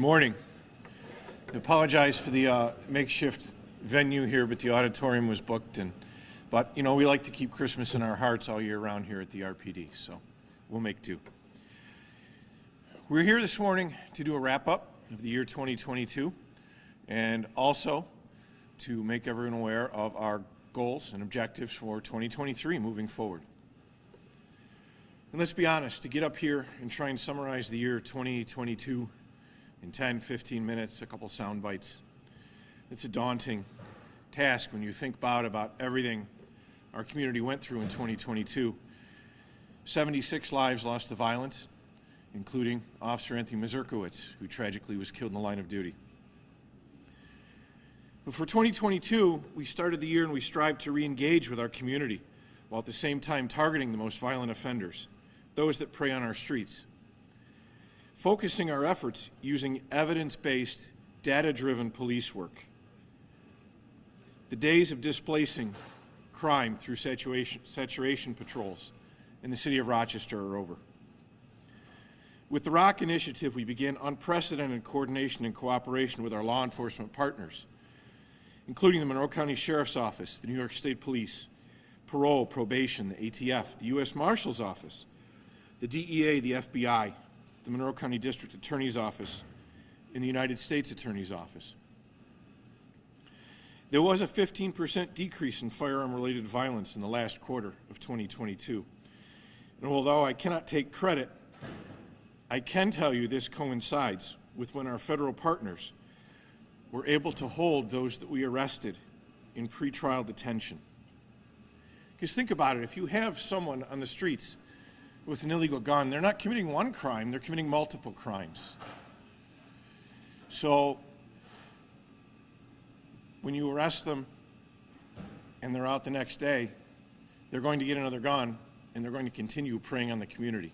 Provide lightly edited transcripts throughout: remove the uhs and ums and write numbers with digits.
Good morning. I apologize for the makeshift venue here, but the auditorium was booked. But you know, we like to keep Christmas in our hearts all year round here at the RPD, so we'll make do. We're here this morning to do a wrap-up of the year 2022 and also to make everyone aware of our goals and objectives for 2023 moving forward. And let's be honest, to get up here and try and summarize the year 2022 in 10, 15 minutes, a couple sound bites, it's a daunting task when you think about everything our community went through in 2022. 76 lives lost to violence, including Officer Anthony Mazurkowicz, who tragically was killed in the line of duty. But for 2022, we started the year and we strived to re-engage with our community, while at the same time targeting the most violent offenders, those that prey on our streets. Focusing our efforts using evidence-based, data-driven police work. The days of displacing crime through saturation patrols in the city of Rochester are over. With the ROC initiative, we began unprecedented coordination and cooperation with our law enforcement partners, including the Monroe County Sheriff's Office, the New York State Police, Parole, Probation, the ATF, the U.S. Marshal's Office, the DEA, the FBI, the Monroe County District Attorney's Office, and the United States Attorney's Office. There was a 15% decrease in firearm-related violence in the last quarter of 2022. And although I cannot take credit, I can tell you this coincides with when our federal partners were able to hold those that we arrested in pretrial detention. Because think about it, if you have someone on the streets with an illegal gun, they're not committing one crime, they're committing multiple crimes. So when you arrest them and they're out the next day, they're going to get another gun and they're going to continue preying on the community.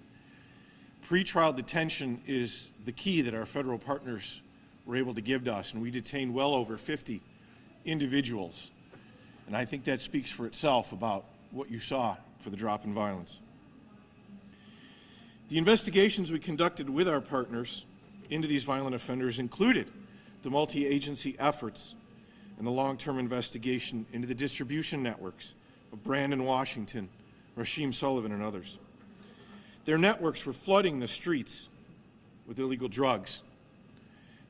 Pretrial detention is the key that our federal partners were able to give to us, and we detained well over 50 individuals. And I think that speaks for itself about what you saw for the drop in violence. The investigations we conducted with our partners into these violent offenders included the multi-agency efforts and the long-term investigation into the distribution networks of Brandon Washington, Rasheem Sullivan, and others. Their networks were flooding the streets with illegal drugs.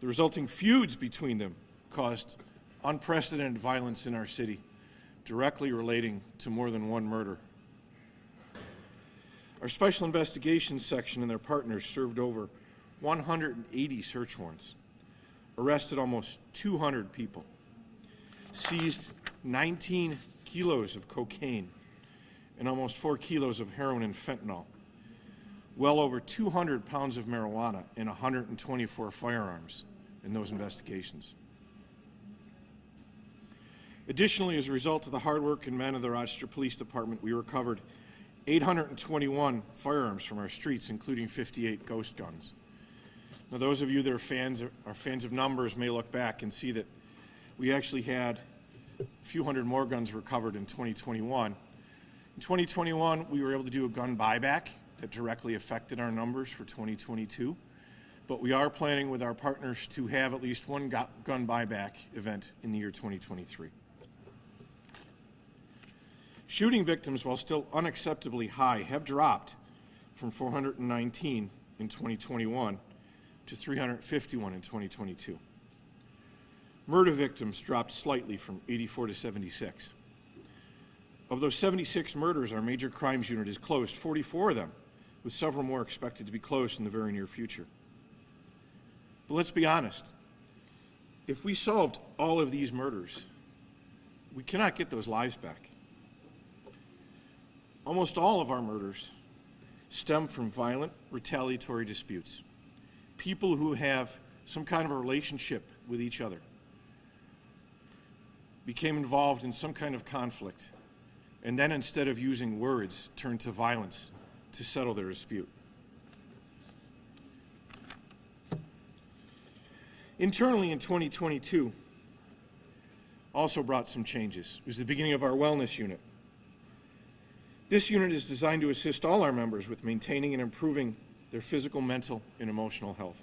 The resulting feuds between them caused unprecedented violence in our city, directly relating to more than one murder. Our Special Investigations Section and their partners served over 180 search warrants, arrested almost 200 people, seized 19 kilos of cocaine and almost 4 kilos of heroin and fentanyl, well over 200 pounds of marijuana and 124 firearms in those investigations. Additionally, as a result of the hard work and men of the Rochester Police Department, we recovered 821 firearms from our streets, including 58 ghost guns. Now, those of you that are fans of numbers may look back and see that we actually had a few hundred more guns recovered in 2021. In 2021, we were able to do a gun buyback that directly affected our numbers for 2022, but we are planning with our partners to have at least one gun buyback event in the year 2023. Shooting victims, while still unacceptably high, have dropped from 419 in 2021 to 351 in 2022. Murder victims dropped slightly from 84 to 76. Of those 76 murders, our major crimes unit is closed, 44 of them, with several more expected to be closed in the very near future. But let's be honest, if we solved all of these murders, we cannot get those lives back. Almost all of our murders stem from violent, retaliatory disputes. People who have some kind of a relationship with each other became involved in some kind of conflict, and then instead of using words, turned to violence to settle their dispute. Internally in 2022, also brought some changes. It was the beginning of our wellness unit. This unit is designed to assist all our members with maintaining and improving their physical, mental, and emotional health.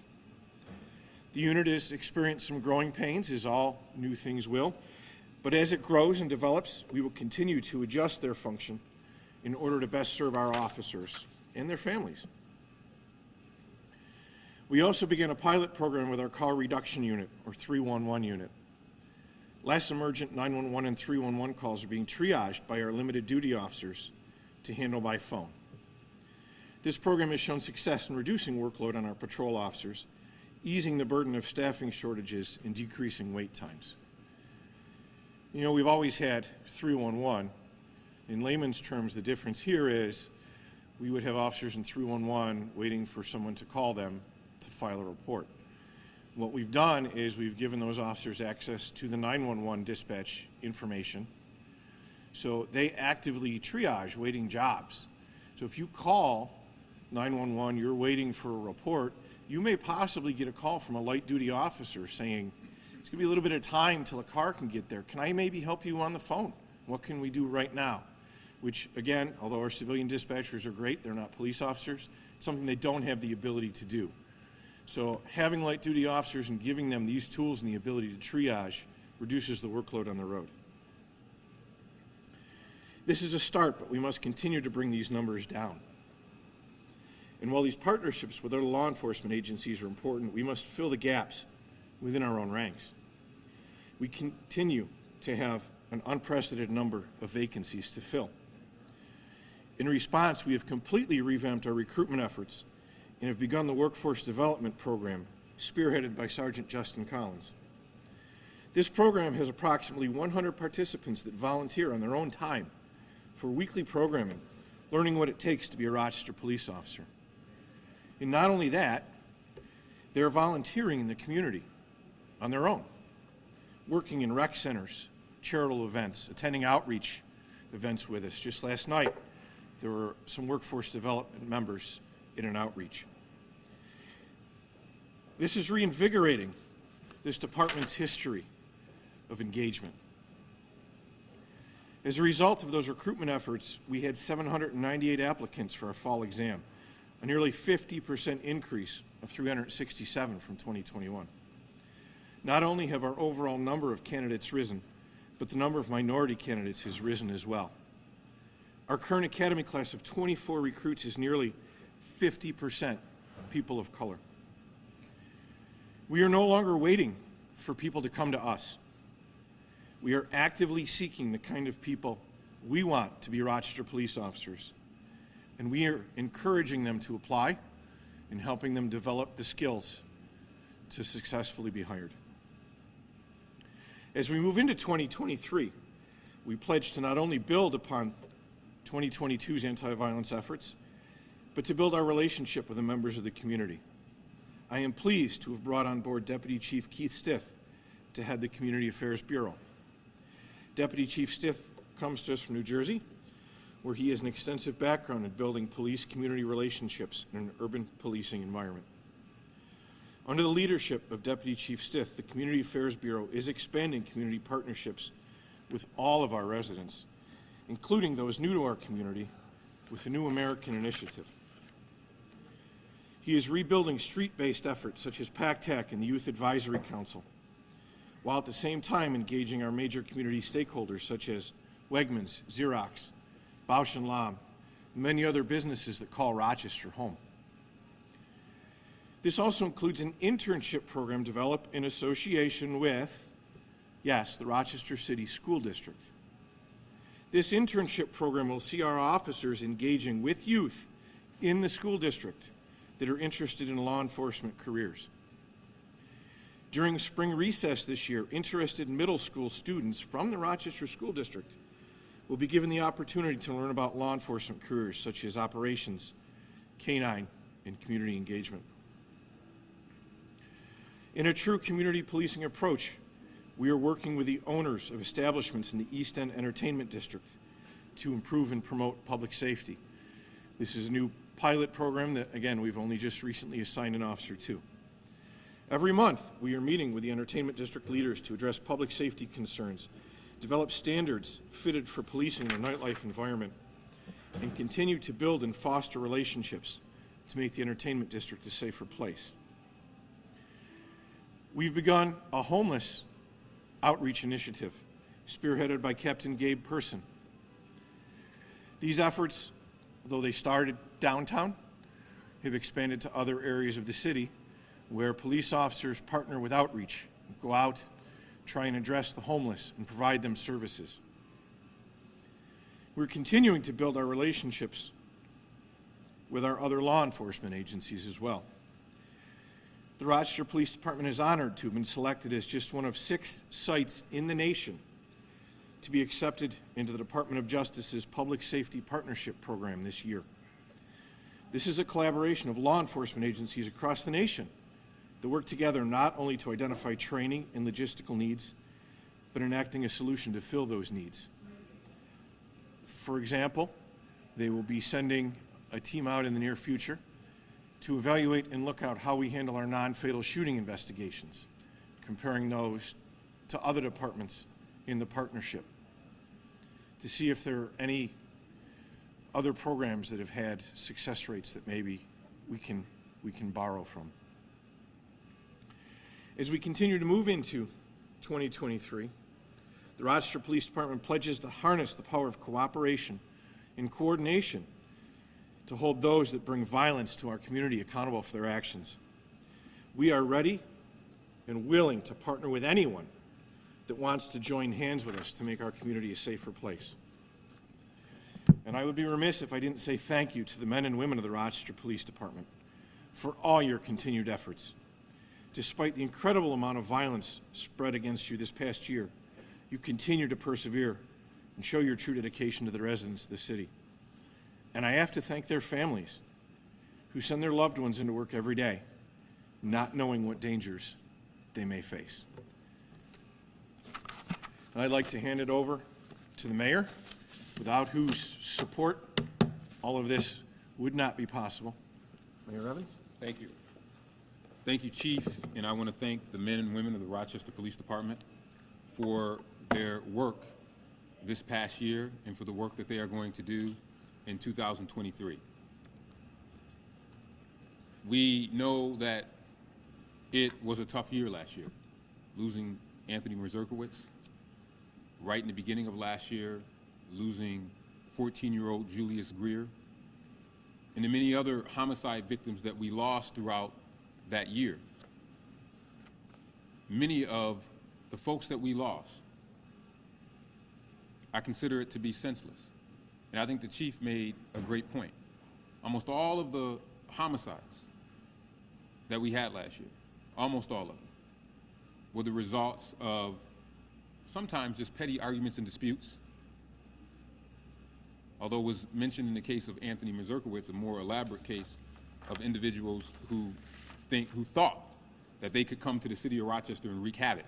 The unit has experienced some growing pains, as all new things will, but as it grows and develops, we will continue to adjust their function in order to best serve our officers and their families. We also began a pilot program with our call reduction unit, or 311 unit. Less emergent 911 and 311 calls are being triaged by our limited duty officers to handle by phone. This program has shown success in reducing workload on our patrol officers, easing the burden of staffing shortages, and decreasing wait times. You know, we've always had 311. In layman's terms, the difference here is we would have officers in 311 waiting for someone to call them to file a report. What we've done is we've given those officers access to the 911 dispatch information, so they actively triage waiting jobs. So if you call 911, you're waiting for a report, you may possibly get a call from a light duty officer saying, it's going to be a little bit of time till a car can get there. Can I maybe help you on the phone? What can we do right now? Which, again, although our civilian dispatchers are great, they're not police officers, it's something they don't have the ability to do. So having light duty officers and giving them these tools and the ability to triage reduces the workload on the road. This is a start, but we must continue to bring these numbers down. And while these partnerships with other law enforcement agencies are important, we must fill the gaps within our own ranks. We continue to have an unprecedented number of vacancies to fill. In response, we have completely revamped our recruitment efforts and have begun the workforce development program, spearheaded by Sergeant Justin Collins. This program has approximately 100 participants that volunteer on their own time for weekly programming, learning what it takes to be a Rochester police officer. And not only that, they're volunteering in the community on their own, working in rec centers, charitable events, attending outreach events with us. Just last night, there were some workforce development members in an outreach. This is reinvigorating this department's history of engagement. As a result of those recruitment efforts, we had 798 applicants for our fall exam, a nearly 50% increase of 367 from 2021. Not only have our overall number of candidates risen, but the number of minority candidates has risen as well. Our current academy class of 24 recruits is nearly 50% people of color. We are no longer waiting for people to come to us. We are actively seeking the kind of people we want to be Rochester police officers, and we are encouraging them to apply and helping them develop the skills to successfully be hired. As we move into 2023, we pledge to not only build upon 2022's anti-violence efforts, but to build our relationship with the members of the community. I am pleased to have brought on board Deputy Chief Keith Stith to head the Community Affairs Bureau. Deputy Chief Stith comes to us from New Jersey, where he has an extensive background in building police-community relationships in an urban policing environment. Under the leadership of Deputy Chief Stith, the Community Affairs Bureau is expanding community partnerships with all of our residents, including those new to our community, with the New American Initiative. He is rebuilding street-based efforts such as PACTAC and the Youth Advisory Council, while at the same time engaging our major community stakeholders such as Wegmans, Xerox, Bausch & Lomb, and many other businesses that call Rochester home. This also includes an internship program developed in association with, yes, the Rochester City School District. This internship program will see our officers engaging with youth in the school district that are interested in law enforcement careers. During spring recess this year, interested middle school students from the Rochester School District will be given the opportunity to learn about law enforcement careers such as operations, canine, and community engagement. In a true community policing approach, we are working with the owners of establishments in the East End Entertainment District to improve and promote public safety. This is a new pilot program that, again, we've only just recently assigned an officer to. Every month, we are meeting with the Entertainment District leaders to address public safety concerns, develop standards fitted for policing in a nightlife environment, and continue to build and foster relationships to make the Entertainment District a safer place. We've begun a homeless outreach initiative spearheaded by Captain Gabe Person. These efforts, though they started downtown, have expanded to other areas of the city where police officers partner with outreach, go out, try and address the homeless and provide them services. We're continuing to build our relationships with our other law enforcement agencies as well. The Rochester Police Department is honored to have been selected as just one of 6 sites in the nation to be accepted into the Department of Justice's Public Safety Partnership Program this year. This is a collaboration of law enforcement agencies across the nation that work together not only to identify training and logistical needs, but enacting a solution to fill those needs. For example, they will be sending a team out in the near future to evaluate and look at how we handle our non-fatal shooting investigations, comparing those to other departments in the partnership, to see if there are any other programs that have had success rates that maybe we can borrow from. As we continue to move into 2023, the Rochester Police Department pledges to harness the power of cooperation and coordination to hold those that bring violence to our community accountable for their actions. We are ready and willing to partner with anyone that wants to join hands with us to make our community a safer place. And I would be remiss if I didn't say thank you to the men and women of the Rochester Police Department for all your continued efforts. Despite the incredible amount of violence spread against you this past year, you continue to persevere and show your true dedication to the residents of the city. And I have to thank their families who send their loved ones into work every day, not knowing what dangers they may face. And I'd like to hand it over to the mayor, without whose support all of this would not be possible. Mayor Evans? Thank you. Thank you, Chief, and I want to thank the men and women of the Rochester Police Department for their work this past year and for the work that they are going to do in 2023. We know that it was a tough year last year, losing Anthony Mazurkowitz right in the beginning of last year, losing 14-year-old Julius Greer, and the many other homicide victims that we lost throughout that year. Many of the folks that we lost, I consider it to be senseless. And I think the chief made a great point. Almost all of the homicides that we had last year, almost all of them, were the results of sometimes just petty arguments and disputes. Although it was mentioned in the case of Anthony Mazurkowitz, a more elaborate case of individuals who thought that they could come to the city of Rochester and wreak havoc.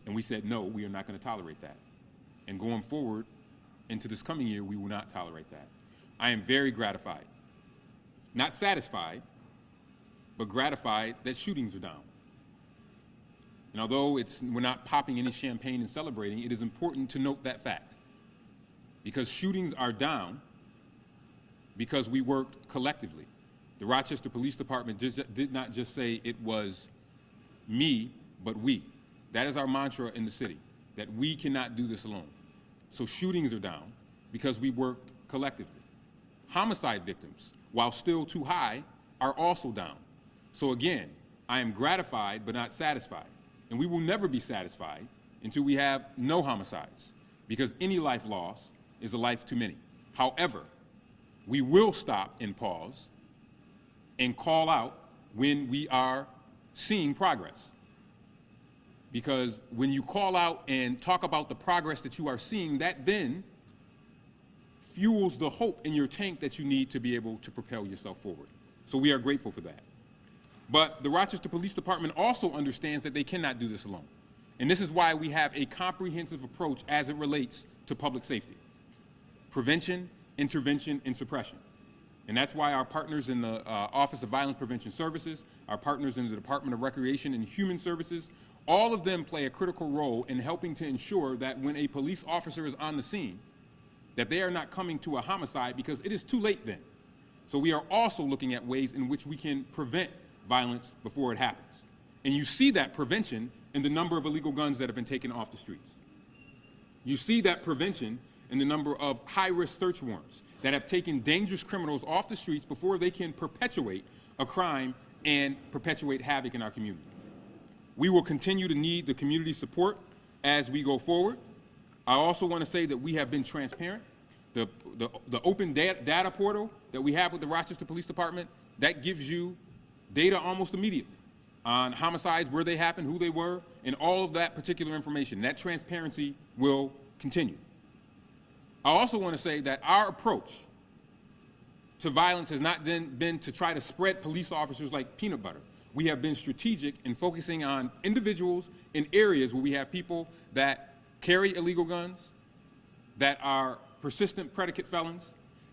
And we said, no, we are not going to tolerate that. And going forward into this coming year, we will not tolerate that. I am very gratified, not satisfied, but gratified that shootings are down. And although we're not popping any champagne and celebrating, it is important to note that fact. Because shootings are down because we worked collectively. The Rochester Police Department did not just say it was me, but we. That is our mantra in the city, that we cannot do this alone. So shootings are down because we worked collectively. Homicide victims, while still too high, are also down. So again, I am gratified but not satisfied. And we will never be satisfied until we have no homicides, because any life lost is a life too many. However, we will stop and pause and call out when we are seeing progress. Because when you call out and talk about the progress that you are seeing, that then fuels the hope in your tank that you need to be able to propel yourself forward. So we are grateful for that. But the Rochester Police Department also understands that they cannot do this alone. And this is why we have a comprehensive approach as it relates to public safety: prevention, intervention, and suppression. And that's why our partners in the Office of Violence Prevention Services, our partners in the Department of Recreation and Human Services, all of them play a critical role in helping to ensure that when a police officer is on the scene, that they are not coming to a homicide, because it is too late then. So we are also looking at ways in which we can prevent violence before it happens. And you see that prevention in the number of illegal guns that have been taken off the streets. You see that prevention in the number of high-risk search warrants that have taken dangerous criminals off the streets before they can perpetuate a crime and perpetuate havoc in our community. We will continue to need the community support as we go forward. I also want to say that we have been transparent. The open data portal that we have with the Rochester Police Department, that gives you data almost immediately on homicides, where they happened, who they were, and all of that particular information. That transparency will continue. I also want to say that our approach to violence has not been to try to spread police officers like peanut butter. We have been strategic in focusing on individuals in areas where we have people that carry illegal guns, that are persistent predicate felons,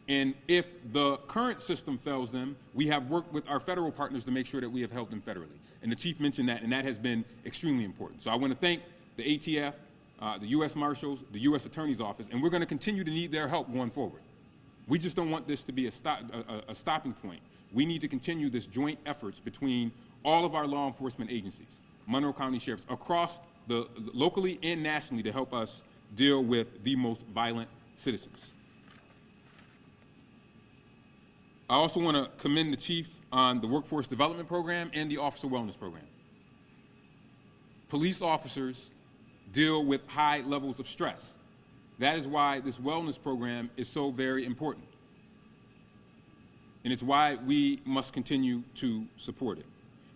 and if the current system fails them, we have worked with our federal partners to make sure that we have helped them federally. And the chief mentioned that, and that has been extremely important. So I want to thank the ATF, the U.S. Marshals, the U.S. Attorney's Office, and we're going to continue to need their help going forward. We just don't want this to be a stopping point. We need to continue this joint efforts between all of our law enforcement agencies, Monroe County Sheriffs, across locally and nationally, to help us deal with the most violent citizens. I also want to commend the chief on the workforce development program and the officer wellness program. Police officers deal with high levels of stress. That is why this wellness program is so very important. And it's why we must continue to support it.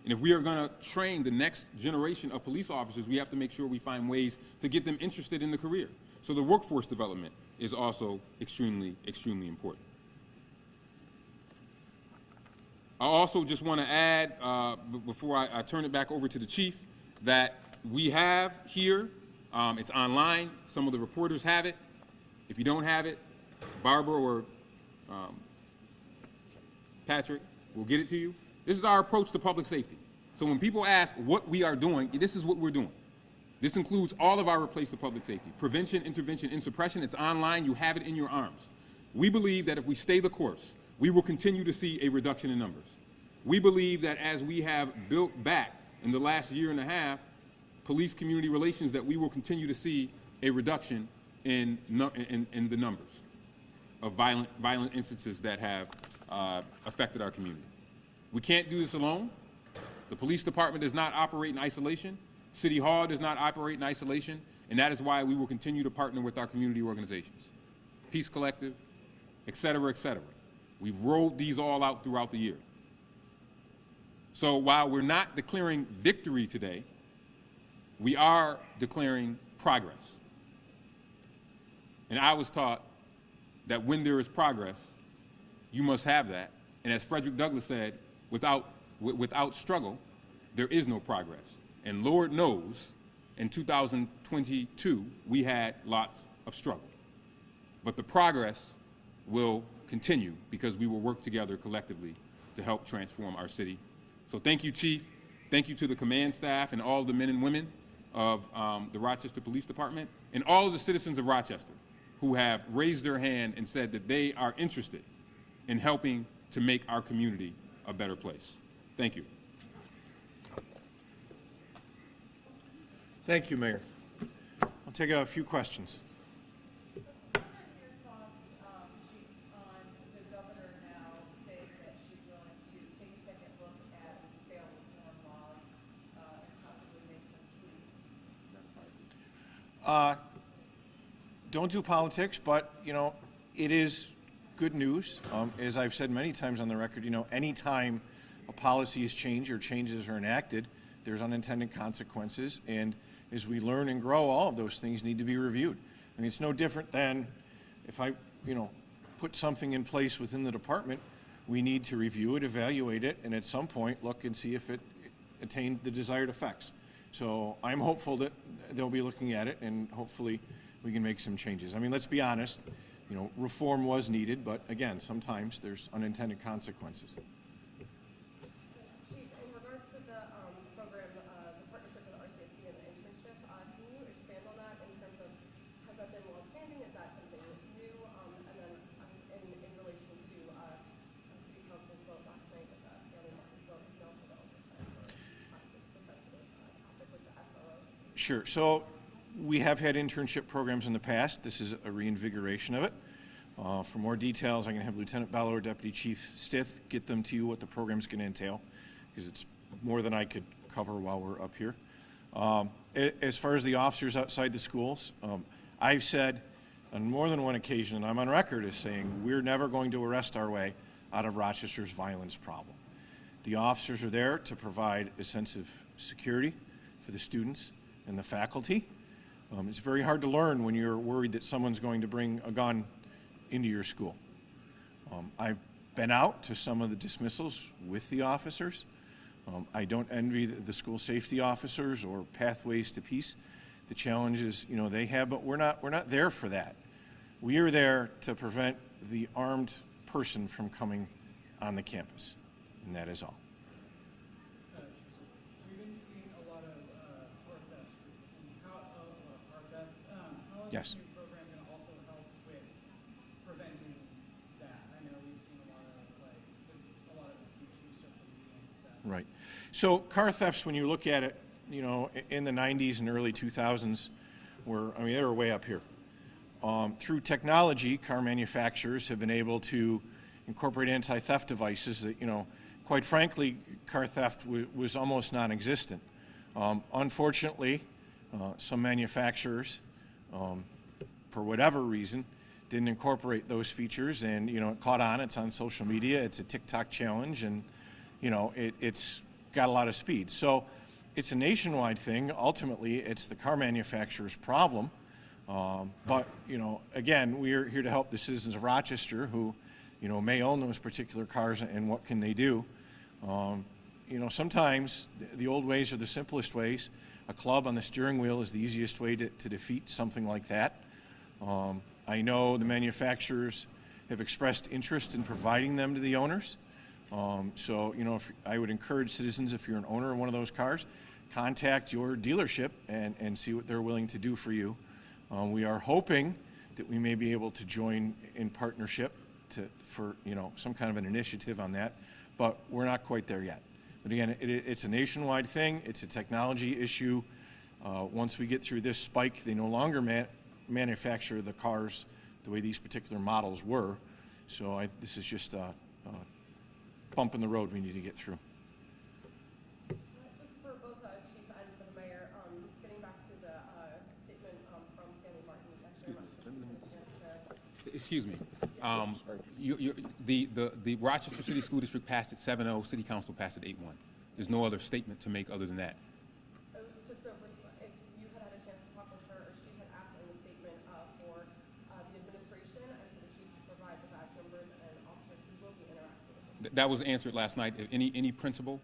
And if we are going to train the next generation of police officers, we have to make sure we find ways to get them interested in the career. So the workforce development is also extremely, extremely important. I also just want to add, before I turn it back over to the chief, that we have here, it's online, some of the reporters have it. If you don't have it, Barbara or Patrick will get it to you. This is our approach to public safety. So when people ask what we are doing, this is what we're doing. This includes all of our approach to public safety: prevention, intervention, and suppression. It's online. You have it in your arms. We believe that if we stay the course, we will continue to see a reduction in numbers. We believe that as we have built back in the last year and a half police-community relations, that we will continue to see a reduction in the numbers of violent instances that have affected our community. We can't do this alone. The police department does not operate in isolation. City Hall does not operate in isolation, and that is why we will continue to partner with our community organizations, Peace Collective, et cetera, et cetera. We've rolled these all out throughout the year. So while we're not declaring victory today, we are declaring progress. And I was taught that when there is progress, you must have that. And as Frederick Douglass said, without struggle, there is no progress. And Lord knows, in 2022, we had lots of struggle. But the progress will continue because we will work together collectively to help transform our city. So thank you, Chief. Thank you to the command staff and all the men and women of the Rochester Police Department and all of the citizens of Rochester who have raised their hand and said that they are interested in helping to make our community a better place. Thank you. Thank you, Mayor. I'll take a few questions. What are your thoughts, Chief, on the governor now saying that she's willing to take a second look at bail reform laws and possibly make some tweaks? Don't do politics, but, you know, it is good news. As I've said many times on the record, you know, anytime a policy is changed or changes are enacted, there's unintended consequences, and as we learn and grow, all of those things need to be reviewed. I mean, it's no different than if I, you know, put something in place within the department, we need to review it, evaluate it, and at some point look and see if it attained the desired effects. So I'm hopeful that they'll be looking at it, and hopefully we can make some changes. I mean, let's be honest, you know, reform was needed, but again, sometimes there's unintended consequences. Chief, in regards to the program, the partnership with RCSC and the internship, can you expand on that in terms of, has that been long-standing? Is that something new? And then in relation to City Council's vote last night with Stanley Martin's vote, no for the oversight for 5 6 to 7 Sure. So we have had internship programs in the past. This is a reinvigoration of it. For more details, I'm going to have Lieutenant Bello or Deputy Chief Stith get them to you what the program's going to entail, because it's more than I could cover while we're up here. As far as the officers outside the schools, I've said on more than one occasion, and I'm on record as saying, we're never going to arrest our way out of Rochester's violence problem. The officers are there to provide a sense of security for the students and the faculty. It's very hard to learn when you're worried that someone's going to bring a gun into your school. I've been out to some of the dismissals with the officers. I don't envy the school safety officers or Pathways to Peace, the challenges they have, but we're not there for that. We are there to prevent the armed person from coming on the campus, and that is all. We've been seeing a lot of car thefts recently. How is Yes. this new program going to also help with preventing that? I know we've seen a lot of disputes through social media and stuff. Right. So car thefts, when you look at it, in the 90s and early 2000s, they were way up here. Through technology, car manufacturers have been able to incorporate anti-theft devices that, quite frankly, car theft was almost non-existent. Unfortunately, some manufacturers, for whatever reason, didn't incorporate those features, and it caught on. It's on social media. It's a TikTok challenge, and it's got a lot of speed. So it's a nationwide thing. Ultimately, it's the car manufacturer's problem. But again, we're here to help the citizens of Rochester who may own those particular cars, and what can they do? Sometimes the old ways are the simplest ways. A club on the steering wheel is the easiest way to defeat something like that. I know the manufacturers have expressed interest in providing them to the owners. So I would encourage citizens, if you're an owner of one of those cars, contact your dealership and see what they're willing to do for you. We are hoping that we may be able to join in partnership for some kind of an initiative on that, but we're not quite there yet. But again, it's a nationwide thing. It's a technology issue. Once we get through this spike, they no longer manufacture the cars the way these particular models were. So this is just a bump in the road we need to get through. Just for both Chief and for the Mayor, getting back to the statement from Stanley Martin. Excuse me. The Rochester City School District passed it 7-0. City Council passed it 8-1. There's no other statement to make other than that. It was just if you had a chance to talk with her, or she had asked in the statement for the administration and for the chief to provide the badge numbers and officers who will be interacting with them. That was answered last night. If any principal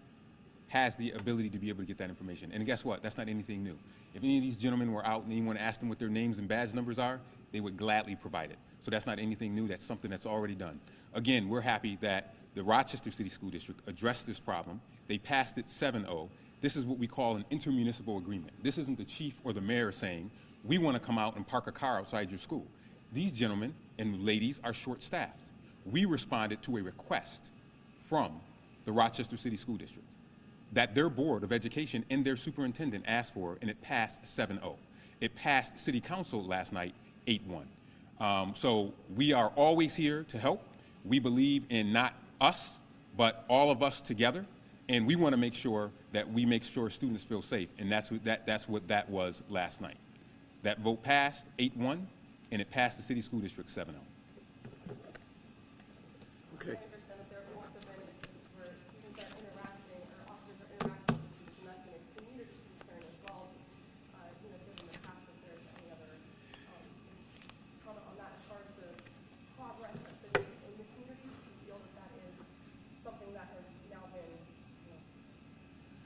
has the ability to be able to get that information. And guess what? That's not anything new. If any of these gentlemen were out and anyone asked them what their names and badge numbers are, they would gladly provide it. So that's not anything new. That's something that's already done. Again, we're happy that the Rochester City School District addressed this problem. They passed it 7-0. This is what we call an intermunicipal agreement. This isn't the chief or the mayor saying, we want to come out and park a car outside your school. These gentlemen and ladies are short-staffed. We responded to a request from the Rochester City School District that their Board of Education and their superintendent asked for, and it passed 7-0. It passed City Council last night 8-1. So we are always here to help. We believe in not us, but all of us together, and we want to make sure that we make sure students feel safe, and that's what that was last night. That vote passed 8-1, and it passed the City School District 7-0. Okay. I understand that there have also been instances where students are interacting, or officers are interacting with students, and that's been a community concern as well. Given the past, if there's any other comment on that as far as the progress that's been made in the community, do you feel that that is something that has now been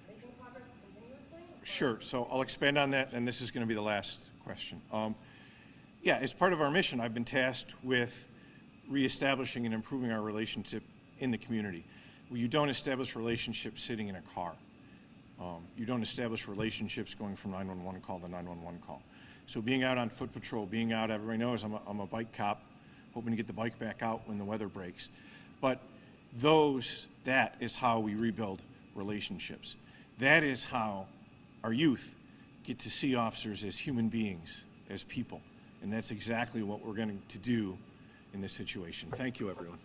making progress continuously? Sure. So I'll expand on that, and this is going to be the last question. Yeah, as part of our mission, I've been tasked with reestablishing and improving our relationship in the community. You don't establish relationships sitting in a car. You don't establish relationships going from 911 call to 911 call. So being out on foot patrol, being out, everybody knows I'm a bike cop, hoping to get the bike back out when the weather breaks. But that is how we rebuild relationships. That is how our youth get to see officers as human beings, as people. And that's exactly what we're going to do in this situation. Thank you, everyone.